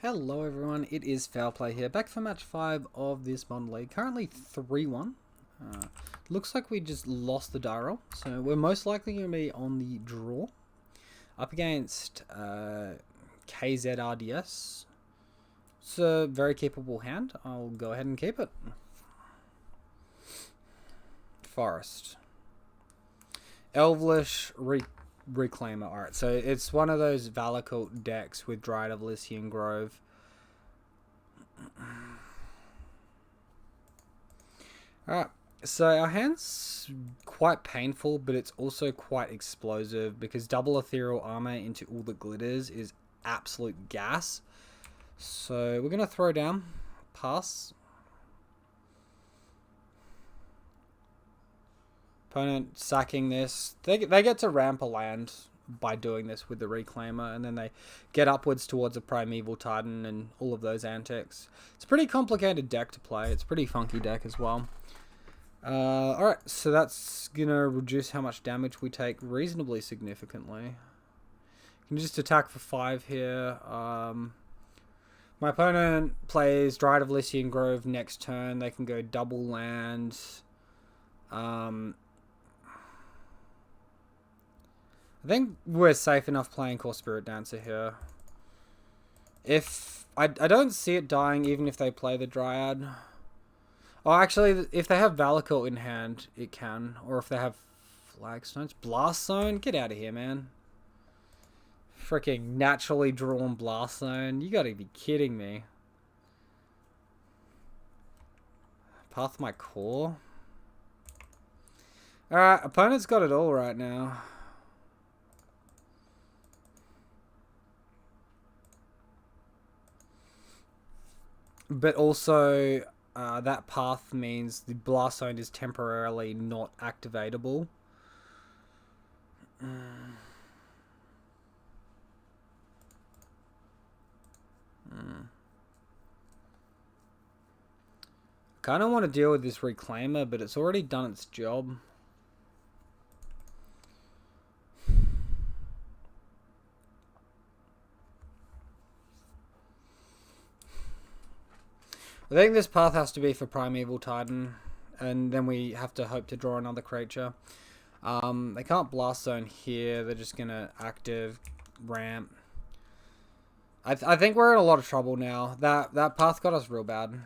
Hello everyone, it is Foul Play here, back for match 5 of this Modern League. Currently 3-1. Looks like we just lost the die roll, so we're most likely going to be on the draw. Up against KZRDS. It's a very capable hand, I'll go ahead and keep it. Forest. Elvish, Reclaimer. Alright, so it's one of those Valor Cult decks with Dryad of Elysian Grove. Alright, so our hand's quite painful, but it's also quite explosive because double ethereal armor into all that glitters is absolute gas. So we're going to throw down, pass. Opponent sacking this. They get to ramp a land by doing this with the Reclaimer, and then they get upwards towards a Primeval Titan and all of those antics. It's a pretty complicated deck to play. It's a pretty funky deck as well. Alright, so that's going to reduce how much damage we take reasonably significantly. You can just attack for 5 here. My opponent plays Dryad of Elysian Grove next turn. They can go double land. I think we're safe enough playing Core Spirit Dancer here. If I don't see it dying even if they play the Dryad. Oh, actually, if they have Valor Cult in hand, it can. Or if they have Flagstones. Blast Zone? Get out of here, man. Freaking naturally drawn Blast Zone. You gotta be kidding me. Path my core. Alright, opponent's got it all right now. But also, that path means the Blast Zone is temporarily not activatable. Kind of want to deal with this Reclaimer, but it's already done its job. I think this path has to be for Primeval Titan, and then we have to hope to draw another creature. They can't Blast Zone here, they're just going to active ramp. I think we're in a lot of trouble now. That path got us real bad.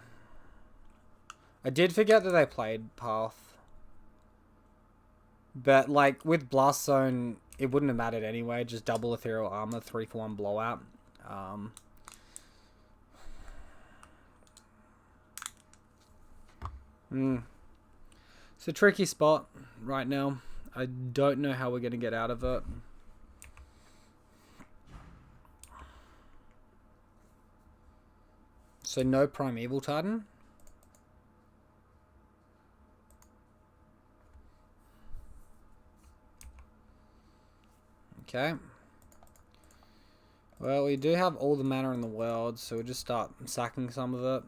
I did forget that they played path. But, like, with Blast Zone, it wouldn't have mattered anyway, just double ethereal armor, 3-for-1 blowout. It's a tricky spot right now. I don't know how we're going to get out of it. So no Primeval Titan. Okay. Well, we do have all the mana in the world, so we'll just start sacking some of it.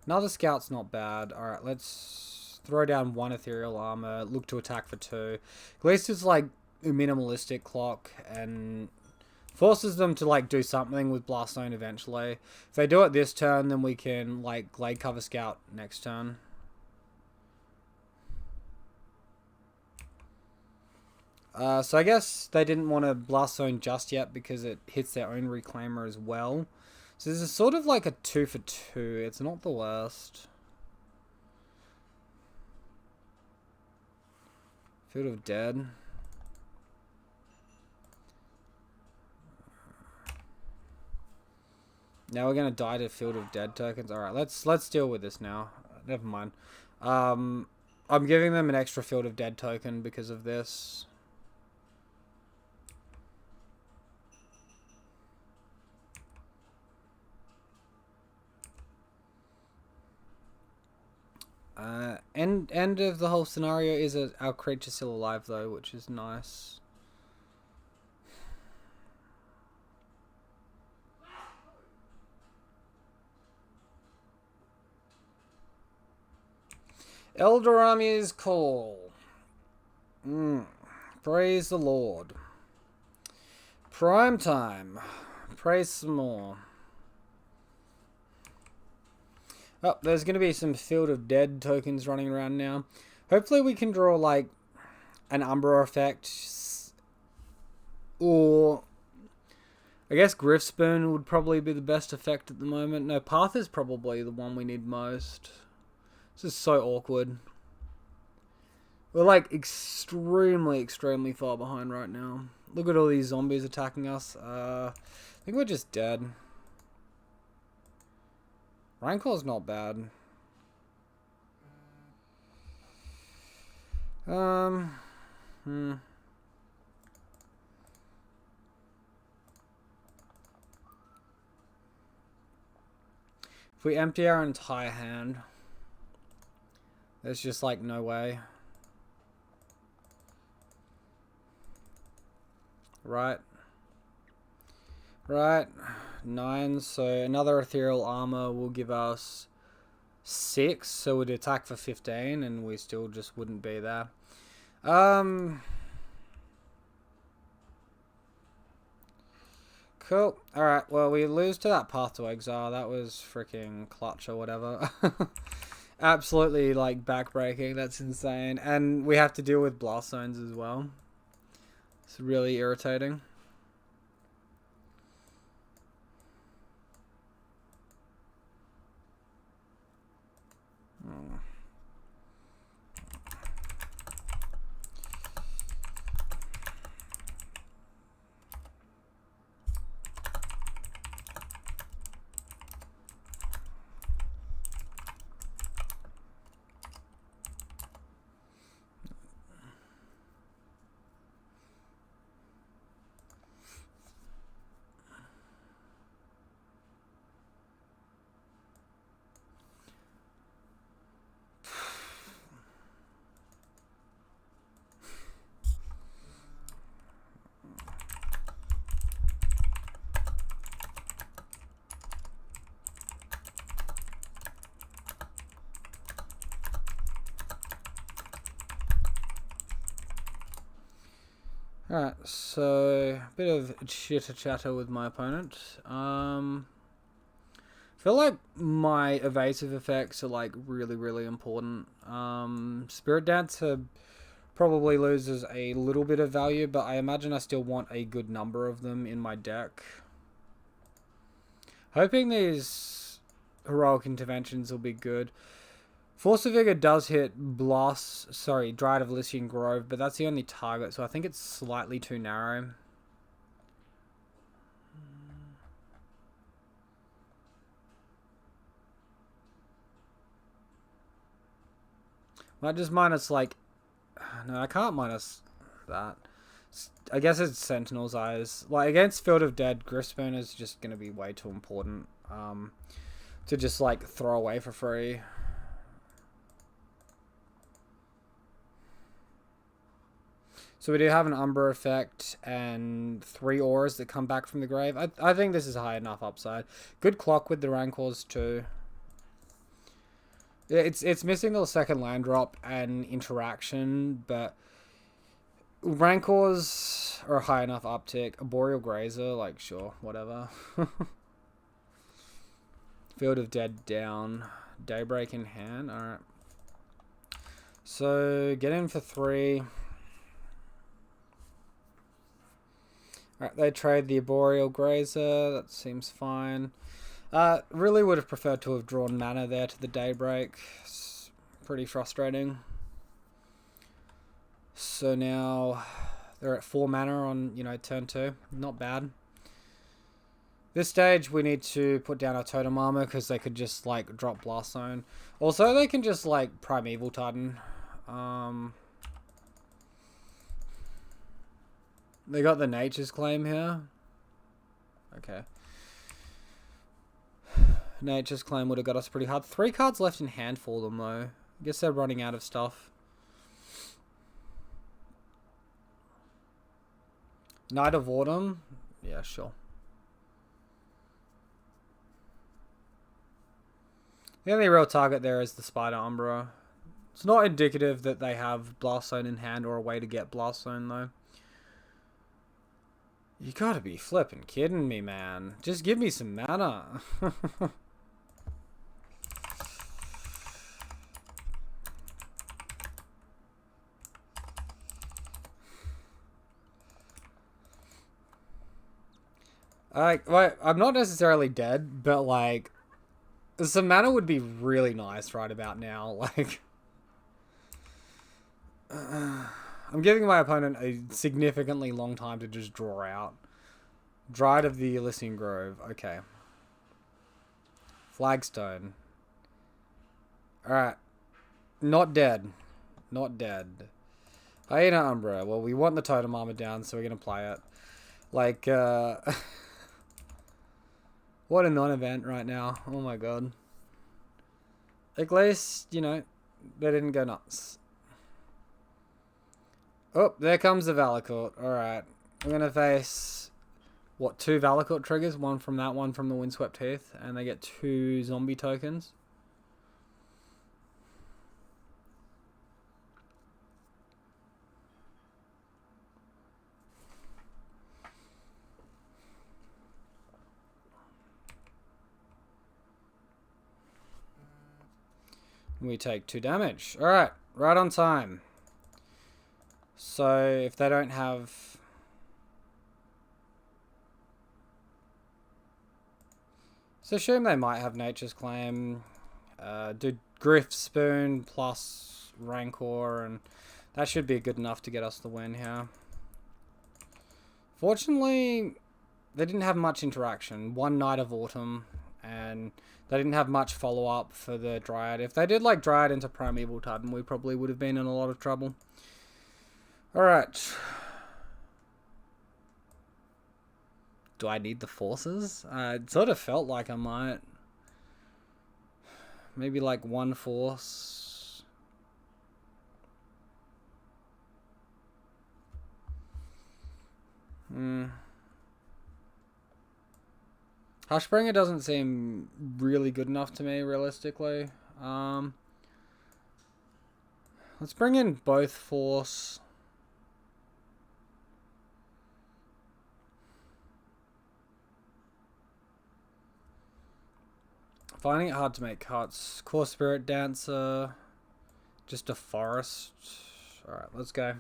Another scout's not bad. Alright, let's throw down 1 ethereal armor, look to attack for 2. At least it's like a minimalistic clock and forces them to like do something with Blast Zone eventually. If they do it this turn, then we can like Glade Cover Scout next turn. So I guess they didn't want to Blast Zone just yet because it hits their own Reclaimer as well. So this is sort of like a 2-for-2. It's not the worst. Field of Dead. Now we're gonna die to Field of Dead tokens. Alright, let's deal with this now. Never mind. I'm giving them an extra Field of Dead token because of this. End of the whole scenario is our creature still alive though, which is nice. Eldorami's Call. Praise the Lord. Prime time. Praise some more. Oh, there's going to be some Field of Dead tokens running around now. Hopefully we can draw, like, an Umbra effect. Or, I guess Griffspoon would probably be the best effect at the moment. No, Path is probably the one we need most. This is so awkward. We're, like, extremely far behind right now. Look at all these zombies attacking us. I think we're just dead. Rancor's not bad. If we empty our entire hand, there's just like no way. Right. 9, so another ethereal armor will give us 6, so we'd attack for 15 and we still just wouldn't be there. Cool. Alright, well, we lose to that Path to Exile. That was freaking clutch or whatever. Absolutely, like, backbreaking. That's insane. And we have to deal with Blast Zones as well. It's really irritating. Alright, so a bit of chitter chatter with my opponent. I feel like my evasive effects are like really important. Spirit Dancer probably loses a little bit of value, but I imagine I still want a good number of them in my deck. Hoping these heroic interventions will be good. Force of Vigor does hit Dryad of Elysian Grove, but that's the only target, so I think it's slightly too narrow. Might just minus, like... No, I can't minus that. I guess it's Sentinel's Eyes. Like, against Field of Dead, Griffspoon is just going to be way too important to just, like, throw away for free. So we do have an Umbra effect and 3 auras that come back from the grave. I think this is high enough upside. Good clock with the Rancors too. It's missing the second land drop and interaction, but Rancors are a high enough uptick. A Boreal Grazer, like, sure, whatever. Field of Dead down. Daybreak in hand. Alright. So, get in for 3. Alright, they trade the Boreal Grazer. That seems fine. Really would have preferred to have drawn mana there to the Daybreak. It's pretty frustrating. So now they're at 4 mana on, turn 2. Not bad. This stage we need to put down our Totem Armor because they could just, like, drop Blast Zone. Also, they can just, like, Primeval Titan. They got the Nature's Claim here. Okay. Nature's Claim would have got us pretty hard. 3 cards left in hand for them, though. I guess they're running out of stuff. Night of Autumn? Yeah, sure. The only real target there is the Spider Umbra. It's not indicative that they have Blast Zone in hand or a way to get Blast Zone, though. You gotta be flipping kidding me, man. Just give me some mana. Like, wait, I'm not necessarily dead, but like, some mana would be really nice right about now. Like, I'm giving my opponent a significantly long time to just draw out. Dryad of the Elysian Grove. Okay. Flagstone. Alright. Not dead. Not dead. Hyena Umbra. Well, we want the totem armor down, so we're going to play it. Like, what a non-event right now. Oh my god. At least, you know, they didn't go nuts. Oh, there comes the Valakut. Alright. We're going to face, what, 2 Valakut triggers? One from that, one from the Windswept Heath. And they get 2 zombie tokens. We take 2 damage. Alright, right on time. So, if they don't have... So, assume they might have Nature's Claim. Do Griff Spoon plus Rancor, and that should be good enough to get us the win here. Fortunately, they didn't have much interaction. 1 Night of Autumn, and they didn't have much follow-up for the Dryad. If they did like Dryad into Primeval Titan, we probably would have been in a lot of trouble. Alright. Do I need the forces? It sort of felt like I might. Maybe like 1 force. Hushbringer doesn't seem really good enough to me, realistically. Let's bring in both force. Finding it hard to make cuts. Core Spirit Dancer. Just a forest. Alright, let's go.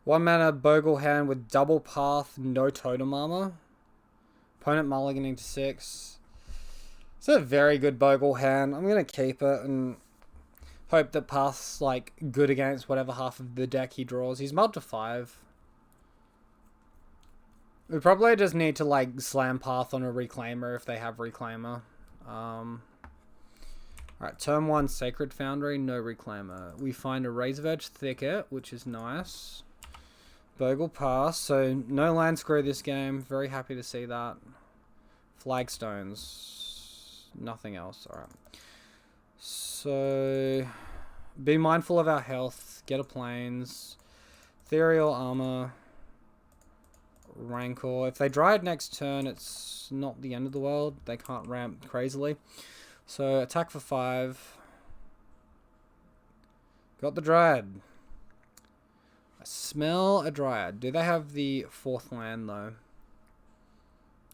One mana Bogle hand with double path, no totem armor. Opponent mulliganing to 6. It's a very good Bogle hand. I'm going to keep it and hope that path's like good against whatever half of the deck he draws. He's mulled to 5. We probably just need to like slam path on a Reclaimer if they have Reclaimer. Alright, turn 1 Sacred Foundry, no Reclaimer. We find a Razorvedge Thicket, which is nice. Bogle pass, so no land screw this game. Very happy to see that. Flagstones. Nothing else. Alright. So, be mindful of our health. Get a plains. Ethereal Armor. Rancor. If they dry it next turn, it's not the end of the world. They can't ramp crazily. So, attack for 5. Got the Dryad. I smell a Dryad. Do they have the 4th land, though?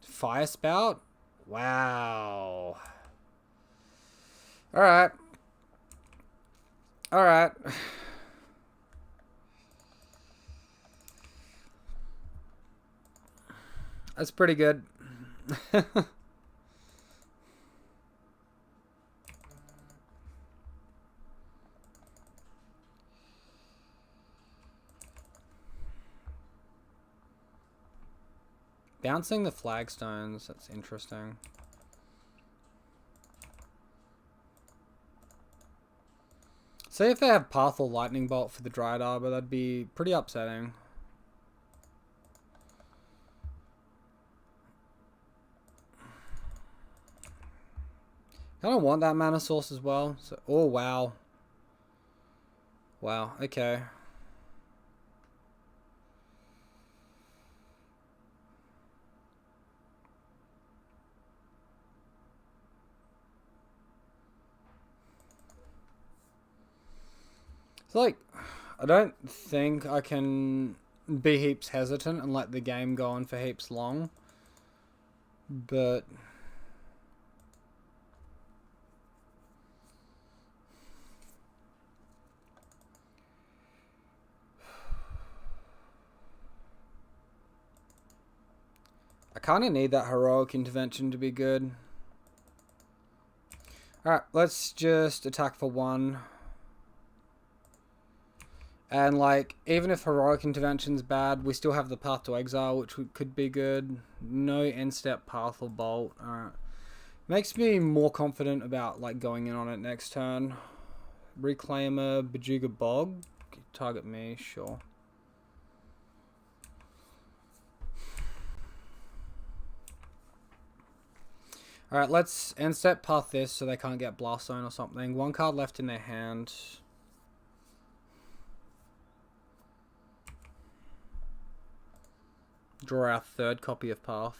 Fire Spout? Wow. Alright. Alright. That's pretty good. Bouncing the Flagstones, that's interesting. Say if they have Path or Lightning Bolt for the Dryad Arbor, that'd be pretty upsetting. Kind of want that mana source as well. So, oh, wow. Wow, okay. It's like, I don't think I can be heaps hesitant and let the game go on for heaps long. But I kind of need that heroic intervention to be good. Alright, let's just attack for 1. And, like, even if heroic intervention's bad, we still have the Path to Exile, which could be good. No end-step Path or Bolt. Alright. Makes me more confident about, like, going in on it next turn. Reclaimer, Bejuga Bog. Target me, sure. Alright, let's end-step Path this so they can't get Blast Zone or something. 1 card left in their hand. Draw our 3rd copy of Path.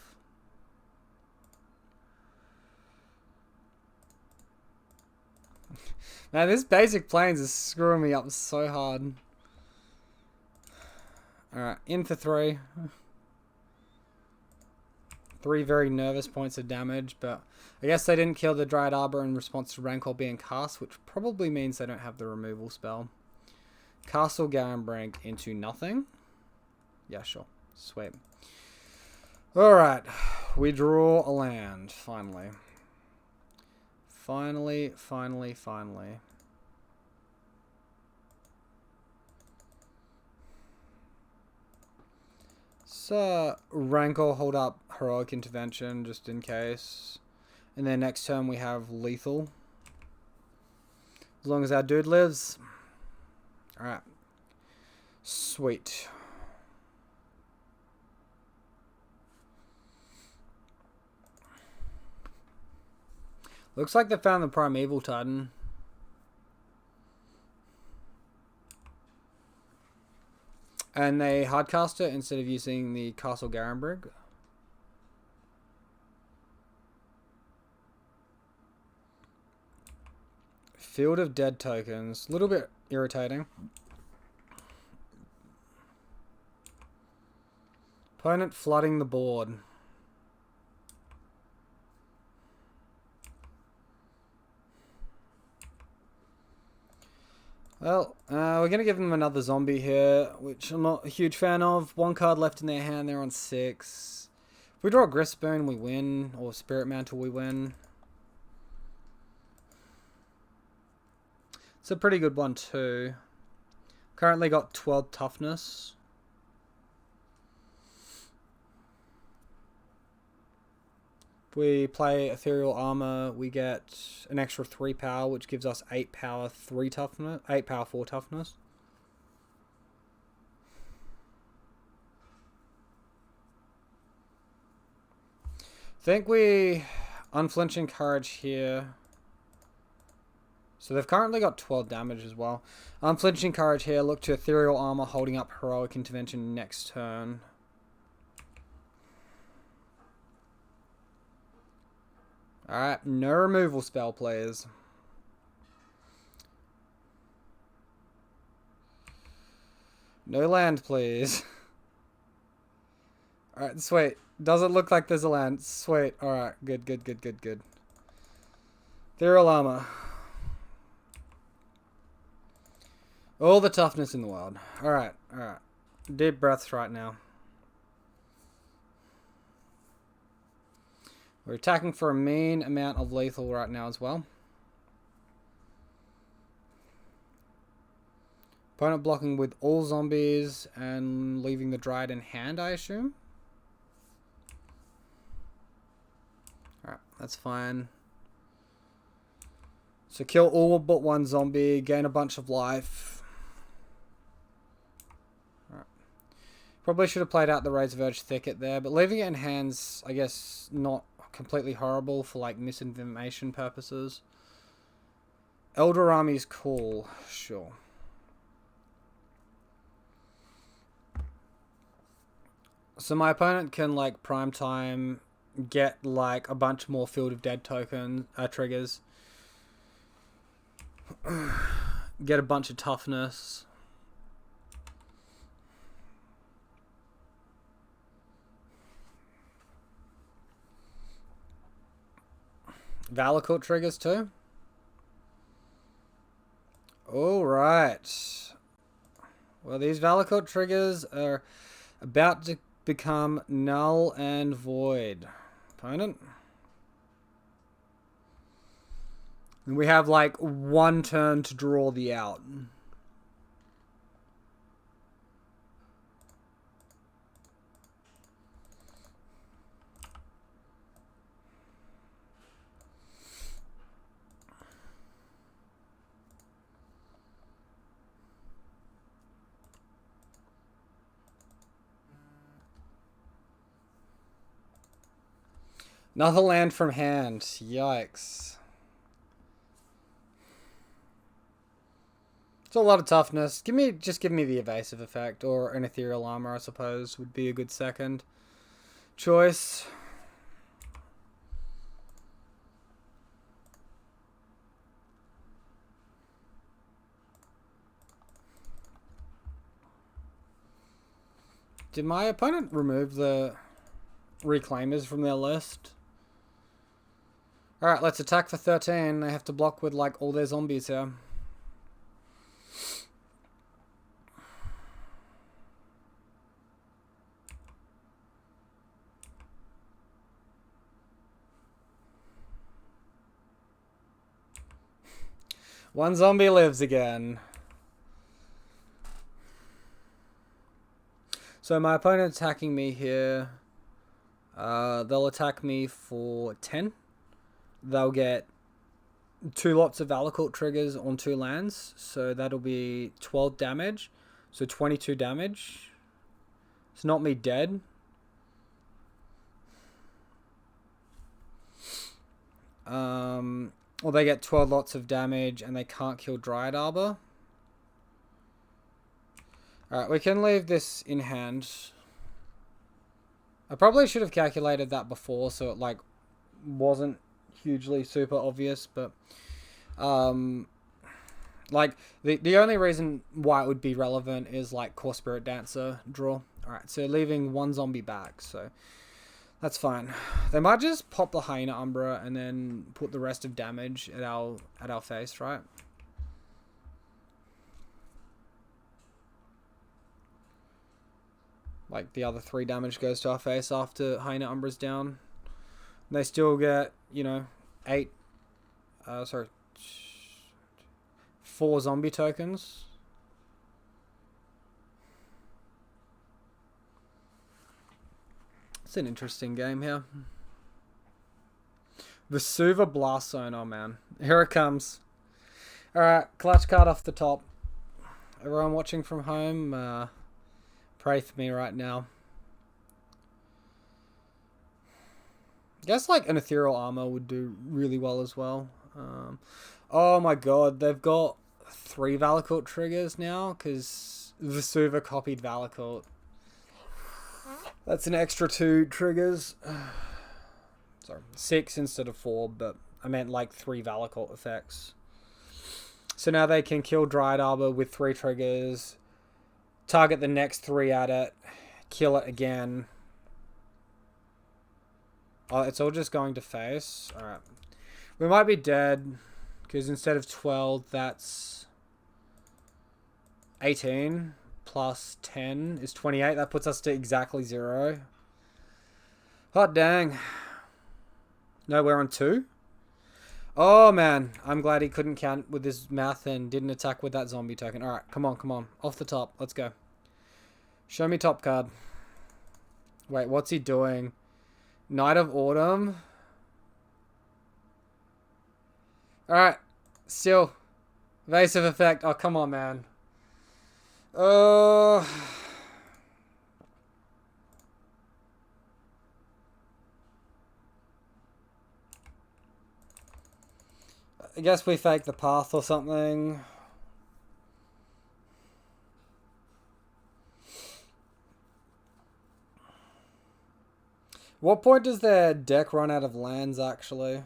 Man, this basic planes is screwing me up so hard. Alright, in for 3. 3 very nervous points of damage, but I guess they didn't kill the Dryad Arbor in response to Rancor being cast, which probably means they don't have the removal spell. Castle Garenbrink into nothing. Yeah, sure. Sweet. Alright, we draw a land, finally. Finally. So, Rancor hold up heroic intervention just in case. And then next turn we have lethal. As long as our dude lives. Alright. Sweet. Looks like they found the Primeval Titan. And they hardcast it instead of using the Castle Garenbrink. Field of Dead tokens. A little bit irritating. Opponent flooding the board. Well, we're going to give them another zombie here, which I'm not a huge fan of. 1 card left in their hand, they're on 6. If we draw a Gristbone, we win, or Spirit Mantle, we win. It's a pretty good one too. Currently got 12 toughness. If we play Ethereal Armor, we get an extra 3 power, which gives us 8 power, 3 toughness, 8 power, 4 toughness. I think we Unflinching Courage here. So they've currently got 12 damage as well. Unflinching Courage here. Look to Ethereal Armor, holding up Heroic Intervention next turn. Alright, no removal spell, please. No land, please. Alright, sweet. Doesn't look like there's a land. Sweet. Alright, good. Ethereal Armor. All the toughness in the world. Alright. Deep breaths right now. We're attacking for a mean amount of lethal right now as well. Opponent blocking with all zombies and leaving the Dryad in hand, I assume. Alright, that's fine. So kill all but 1 zombie, gain a bunch of life. Alright. Probably should have played out the Razor Verge Thicket there, but leaving it in hand's, I guess, not completely horrible for like misinformation purposes. Elder Army's cool, sure. So my opponent can like prime time get like a bunch more Field of Dead token triggers. Get a bunch of toughness. Valakut triggers too. Alright. Well, these Valakut triggers are about to become null and void. Opponent. And we have like one turn to draw the out. Another land from hand. Yikes. It's a lot of toughness. Just give me the evasive effect, or an ethereal armor, I suppose, would be a good second choice. Did my opponent remove the reclaimers from their list? Alright, let's attack for 13. They have to block with like all their zombies here. One zombie lives again. So my opponent's attacking me here. They'll attack me for 10. They'll get 2 lots of Valakut triggers on 2 lands. So that'll be 12 damage. So 22 damage. It's not me dead. Or they get 12 lots of damage and they can't kill Dryad Arbor. Alright, we can leave this in hand. I probably should have calculated that before so it like wasn't hugely super obvious, but like the only reason why it would be relevant is like Core Spirit Dancer draw. Alright, so leaving 1 zombie back, so that's fine. They might just pop the Hyena Umbra and then put the rest of damage at our face, right? Like the other 3 damage goes to our face after Hyena Umbra's down. They still get, you know, 4 zombie tokens. It's an interesting game here. Vesuva Blast Zone, oh man. Here it comes. Alright, clutch card off the top. Everyone watching from home, pray for me right now. I guess like an Ethereal Armor would do really well as well. Oh my god, they've got 3 Valakut triggers now because Vesuva copied Valakut. That's an extra 2 triggers. Sorry, 6 instead of 4, but I meant like 3 Valakut effects. So now they can kill Dryad Arbor with 3 triggers, target the next 3 at it, kill it again. Oh, it's all just going to face. Alright. We might be dead, because instead of 12, that's 18. Plus 10 is 28. That puts us to exactly 0. Hot dang. No, we're on 2. Oh, man. I'm glad he couldn't count with his math and didn't attack with that zombie token. Alright, come on, come on. Off the top. Let's go. Show me top card. Wait, what's he doing? Knight of Autumn. Alright. Still. Evasive effect. Oh, come on, man. I guess we fake the path or something. What point does their deck run out of lands, actually?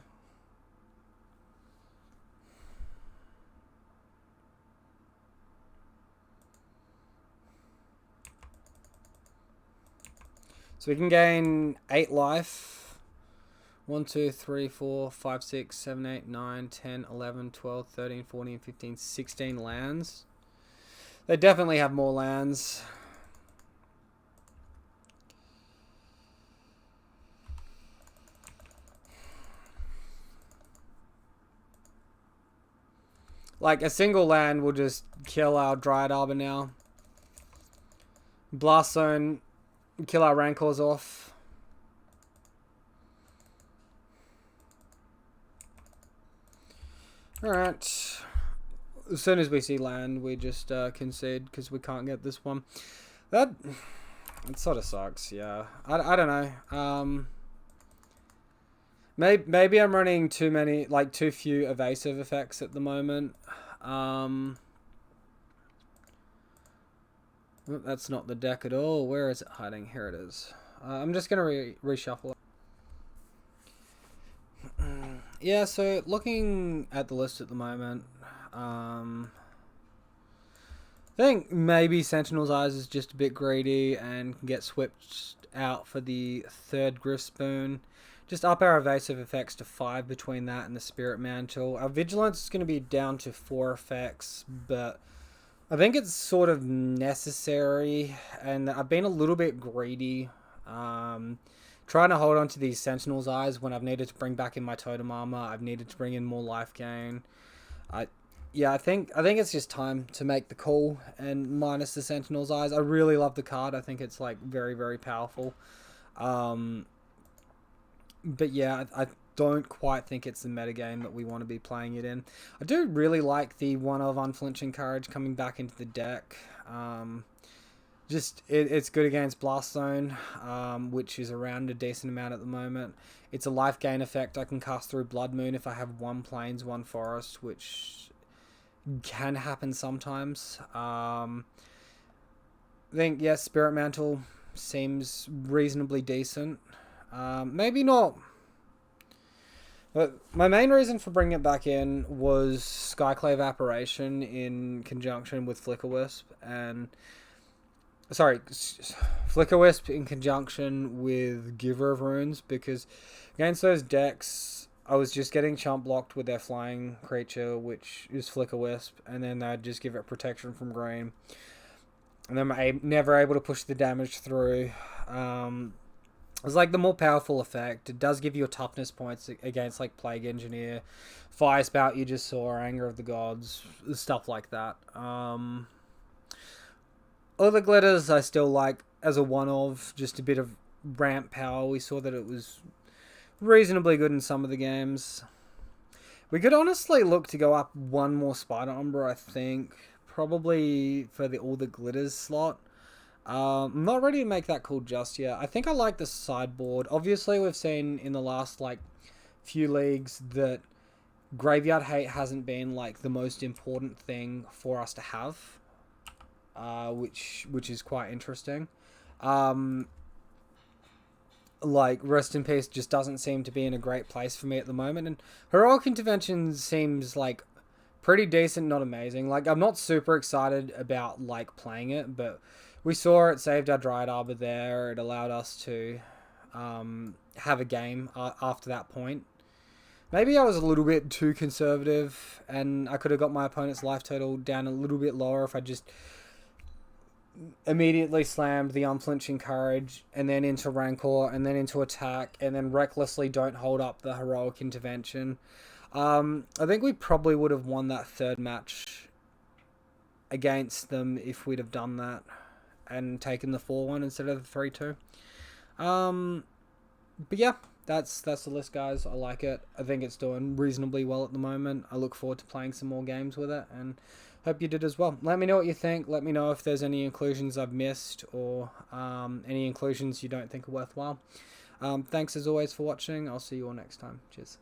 So we can gain 8 life. 1, 2, 3, 4, 5, 6, 7, 8, 9, 10, 11, 12, 13, 14, 15, 16 lands. They definitely have more lands. Like, a single land will just kill our Dryad Arbor now. Blast Zone, kill our Rancors off. Alright. As soon as we see land, we just concede because we can't get this one. It sort of sucks, yeah. I don't know. Maybe I'm running too few evasive effects at the moment. That's not the deck at all. Where is it hiding? Here it is. I'm just going to reshuffle it. Yeah, so looking at the list at the moment, I think maybe Sentinel's Eyes is just a bit greedy and can get swept out for the third Griff Spoon. Just up our evasive effects to 5 between that and the Spirit Mantle. Our Vigilance is going to be down to 4 effects, but I think it's sort of necessary, and I've been a little bit greedy. Trying to hold on to these Sentinel's Eyes when I've needed to bring back in my Totem Armor. I've needed to bring in more life gain. I think it's just time to make the call and minus the Sentinel's Eyes. I really love the card. I think it's like very, very powerful. But yeah, I don't quite think it's the metagame that we want to be playing it in. I do really like the one of Unflinching Courage coming back into the deck. It's good against Blast Zone, which is around a decent amount at the moment. It's a life gain effect I can cast through Blood Moon if I have 1 Plains, 1 Forest, which can happen sometimes. I think, yes, Spirit Mantle seems reasonably decent. Maybe not. But my main reason for bringing it back in was Skyclave Apparition in conjunction with Flicker Wisp Flicker Wisp in conjunction with Giver of Runes, because against those decks, I was just getting chump blocked with their flying creature, which is Flicker Wisp, and then they'd just give it protection from green. And then I'm never able to push the damage through. It's like the more powerful effect. It does give you a toughness points against like Plague Engineer, Fire Spout you just saw, Anger of the Gods, stuff like that. Other glitters I still like as a one-of, just a bit of ramp power. We saw that it was reasonably good in some of the games. We could honestly look to go up 1 more Spider Umbra, I think. Probably for all the glitters slot. I'm not ready to make that call just yet. I think I like the sideboard. Obviously, we've seen in the last few leagues that Graveyard Hate hasn't been the most important thing for us to have, which is quite interesting. Rest in Peace just doesn't seem to be in a great place for me at the moment, and Heroic Intervention seems pretty decent, not amazing. I'm not super excited about playing it, but we saw it saved our Dryad Arbor there. It allowed us to have a game after that point. Maybe I was a little bit too conservative, and I could have got my opponent's life total down a little bit lower if I just immediately slammed the Unflinching Courage, and then into Rancor, and then into Attack, and then recklessly don't hold up the Heroic Intervention. I think we probably would have won that third match against them if we'd have done that and taken the 4-1 instead of the 3-2. But yeah, that's the list, guys. I like it. I think it's doing reasonably well at the moment. I look forward to playing some more games with it, and hope you did as well. Let me know what you think. Let me know if there's any inclusions I've missed, or any inclusions you don't think are worthwhile. Thanks as always for watching. I'll see you all next time. Cheers.